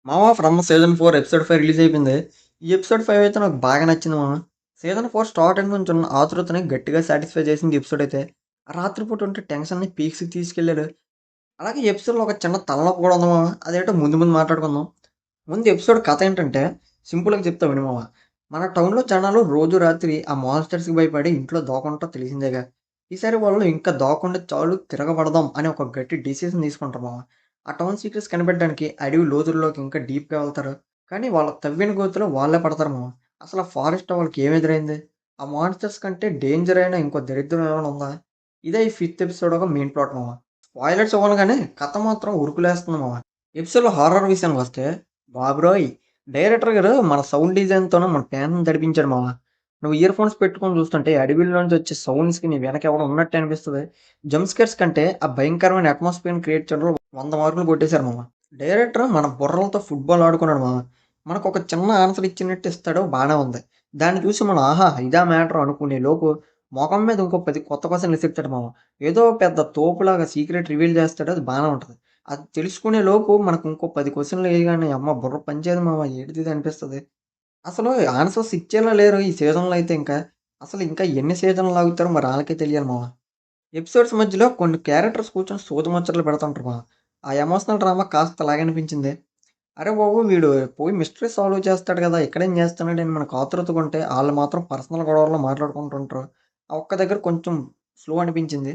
మామ from season 4 episode 5 release అయిపోయింది. ఈ ఎపిసోడ్ 5 అయితే నాకు బాగా నచ్చింది మామ. సీజన్ 4 స్టార్టింగ్ నుంచి ఉన్న ఆతృతని గట్టిగా సాటిస్ఫై చేసింది ఈ ఎపిసోడ్ అయితే. ఆ రాత్రిపూట ఉంటే టెన్షన్‌ని పీక్స్‌కి తీసుకెళ్లారు. అలాగే ఈ ఎపిసోడ్‌లో ఒక చిన్న తలనొప్పి కూడా ఉంది మామ. అదేంటో ముందు ముందు మాట్లాడుకుందాం. ముందు ఎపిసోడ్ కథ ఏంటంటే సింపుల్‌గా చెప్తా విను మామ. మన టౌన్‌లో జనాలు రోజు రాత్రి ఆ మాన్‌స్టర్స్‌కి భయపడి ఇంట్లో దాక్కుంటారో తెలిసిందేగా. ఈసారి వాళ్ళు ఇంకా దాక్కుంటే చాలు తిరగబడదాం అని ఒక గట్టి డిసిషన్ తీసుకుంటారు మామ. ఆ టౌన్ సీక్రెట్స్ కనిపెట్టడానికి అడవి లోతుల్లోకి ఇంకా డీప్‌గా వెళ్తారు. కానీ వాళ్ళ తవ్విన గోతిలో వాళ్ళే పడతారు మామ. అసలు ఆ ఫారెస్ట్‌లో వాళ్ళకి ఏమి ఎదురైంది? ఆ మాన్‌స్టర్స్ కంటే డేంజర్ అయిన ఇంకో దరిద్రం ఏమైనా ఉందా? ఇదే ఈ ఫిఫ్త్ ఎపిసోడ్ ఒక మెయిన్ ప్లాట్ మామ. స్పాయిలర్స్ ఇవ్వను గానీ కథ మాత్రం ఉరుకులేస్తుంది మామ. ఎపిసోడ్‌లో హారర్ విషయానికొస్తే బాబోయ్! డైరెక్టర్ గారు మన సౌండ్ డిజైన్‌తోనే మన ఫ్యాన్‌ని తడిపించాడు మామ. నువ్వు ఇయర్ ఫోన్స్ పెట్టుకొని చూస్తుంటే అడవిలోంచి వచ్చే సౌండ్స్‌కి నీ వెనక ఎవడో ఉన్నట్టే అనిపిస్తది. జంప్ స్కేర్స్ కంటే ఆ భయంకరమైన అట్మాస్ఫియర్‌ని క్రియేట్ చేయడంలో 100 మార్కులు కొట్టేశారు మామ. డైరెక్టర్ మన బుర్రలతో ఫుట్‌బాల్ ఆడుకున్నాడు మామ. మనకొక చిన్న ఆన్సర్ ఇచ్చినట్టు ఇస్తాడు బానే ఉంది. దాన్ని చూసి మనం ఆహా! ఇదా మ్యాటర్ అనుకునే లోపు మొఖం మీద ఇంకో 10 కొత్త క్వెషన్‌లు ఇసిరుతాడు మామ. ఏదో పెద్ద తోపులాగా సీక్రెట్ రివీల్ చేస్తాడు అది బానే ఉంటది. అది తెలుసుకునే లోపు మనకు ఇంకో 10 క్వెషన్‌లు ఎయగానే అమ్మ బుర్ర పనిచేయదు మామ ఏంటిదిది అనిపిస్తది. అసలు ఆన్సర్స్ ఇచ్చేలా లేరు ఈ సీజన్‌లో అయితే ఇంకా. అసలు ఇంకా ఎన్ని సీజన్‌లు లాగుతారో మరి ఆళ్ళకే తెలియాలి మామ. ఎపిసోడ్స్ మధ్యలో కొన్ని క్యారెక్టర్స్ కూర్చొని సోది ముచ్చట్లు పెడుతుంటారు మామ. ఆ ఎమోషనల్ డ్రామా కాస్త లాగనిపించింది. అరే బాబు! వీడు పోయి మిస్టరీ సాల్వ్ చేస్తాడు గదా! ఇక్కడేం చేస్తున్నాడని మనకు ఆతృతగుంటే ఆళ్ళు మాత్రం పర్సనల్ గొడవల్లో మాట్లాడుకుంటుంటారు. ఆ ఒక్క దగ్గర కొంచెం స్లో అనిపించింది.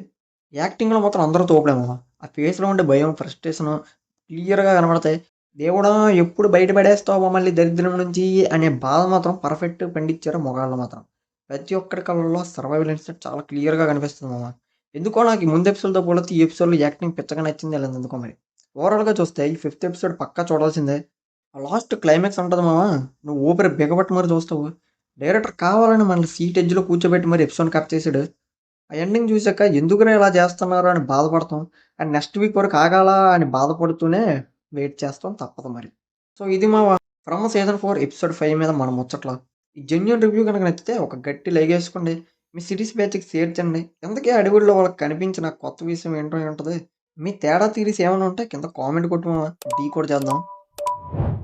యాక్టింగ్‌లో మాత్రం అందరూ తోపులే మామ. ఆ ఫేస్‌లో ఉండే భయం, ఫ్రస్ట్రేషను క్లియర్‌గా కనబడతాయి. దేవుడా! ఎప్పుడు బయట పడేస్తావు మమ్మల్ని దరిద్రం నుంచి అనే బాధ మాత్రం పర్ఫెక్ట్‌గా పండించారు మొగాళ్ళు మాత్రం. ప్రతి ఒక్కడి కళ్ళల్లో సర్వైవల్ ఇన్స్టింక్ట్ చాలా క్లియర్‌గా కనిపిస్తుంది మామ. ఎందుకో నాకు ఈ ముందు ఎపిసోడ్‌తో పోలిస్తే ఈ ఎపిసోడ్‌లో యాక్టింగ్ పిచ్చగా నచ్చింది ఎందుకో మరి. ఓవరాల్‌గా చూస్తే ఈ ఫిఫ్త్ ఎపిసోడ్ పక్కా చూడాల్సిందే. ఆ లాస్ట్ క్లైమాక్స్ ఉంటది మామ. నువ్వు ఊపిరి బిగబట్టి మరి చూస్తావు. డైరెక్టర్ కావాలని మనల్ని సీట్ ఎడ్జ్‌లో కూర్చోబెట్టి మరి ఎపిసోడ్‌ని కట్ చేసాడు. ఆ ఎండింగ్ చూసాక ఎందుకురా ఇలా చేస్తున్నారు అని బాధపడతాం. అండ్ నెక్స్ట్ వీక్ వరకు ఆగాలా అని బాధపడుతూనే వెయిట్ చేస్తాం తప్పదు మరి. సో ఇది మా 'ఫ్రమ్ సీజన్ 4' ఎపిసోడ్ 5 మీద మన ముచ్చట్లు. ఈ జెన్యూన్ రివ్యూ గనుక నచ్చితే ఒక గట్టి లైక్ ఏసుకోండి. మీ సిరీస్ బ్యాచ్‌కి షేర్ చేయండి. ఇంతకీ అడవుల్లో వాళ్ళకి కనిపించిన కొత్త విషయం ఏంటో ఏంటది? మీ తేడా థియరీస్ ఏమైనా ఉంటే కింద కామెంట్ కొట్టు మామ. డీకోడ్ చేద్దాం.